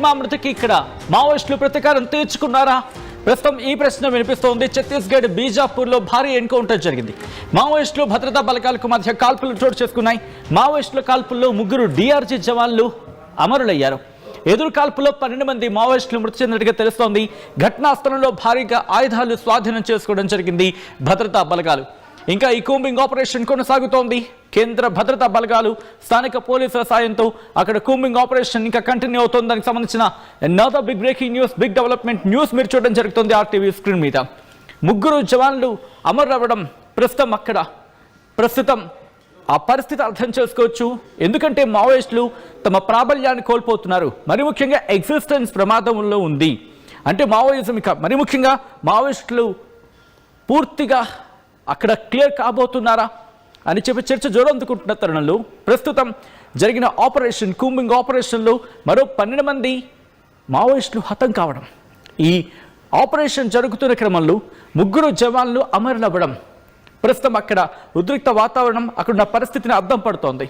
శర్మ మృతికి ఇక్కడ మావోయిస్టులు ప్రతీకారం తీర్చుకున్నారా? ప్రస్తుతం ఈ ప్రశ్న వినిపిస్తోంది. ఛత్తీస్గఢ్ బీజాపూర్లో భారీ ఎన్కౌంటర్ జరిగింది. మావోయిస్టులు భద్రతా బలగాలకు మధ్య కాల్పులు చోటు చేసుకున్నాయి. మావోయిస్టుల కాల్పుల్లో 3 DRG జవాన్లు అమరులయ్యారు. ఎదురు కాల్పులో 12 మంది మావోయిస్టులు మృతి చెందినట్టుగా తెలుస్తోంది. ఘటనా స్థలంలో భారీగా ఆయుధాలు స్వాధీనం చేసుకోవడం జరిగింది భద్రతా బలగాలు. ఇంకా ఈ కూంబింగ్ ఆపరేషన్ కొనసాగుతోంది. కేంద్ర భద్రతా బలగాలు స్థానిక పోలీసుల సాయంతో అక్కడ కూంబింగ్ ఆపరేషన్ ఇంకా కంటిన్యూ అవుతుంది. దానికి సంబంధించిన ఎన్నో big breaking news, big development news మీరు చూడడం జరుగుతుంది RTV స్క్రీన్ మీద. 3 జవాన్లు అమరవ్వడం ప్రస్తుతం ఆ పరిస్థితి అర్థం చేసుకోవచ్చు. ఎందుకంటే మావోయిస్టులు తమ ప్రాబల్యాన్ని కోల్పోతున్నారు. మరి ముఖ్యంగా ఎగ్జిస్టెన్స్ ప్రమాదంలో ఉంది. అంటే మావోయిజం ఇక మరి ముఖ్యంగా మావోయిస్టులు పూర్తిగా అక్కడ క్లియర్ కాబోతున్నారా అని చెప్పి చర్చ జోరందుకుంటున్న తరుణంలో ప్రస్తుతం జరిగిన ఆపరేషన్ కూంబింగ్ ఆపరేషన్లో మరో 12 మంది మావోయిస్టులు హతం కావడం, ఈ ఆపరేషన్ జరుగుతున్న క్రమంలో 3 జవాన్లు అమరులవ్వడం ప్రస్తుతం అక్కడ ఉద్రిక్త వాతావరణం, అక్కడున్న పరిస్థితిని అద్దం పడుతోంది.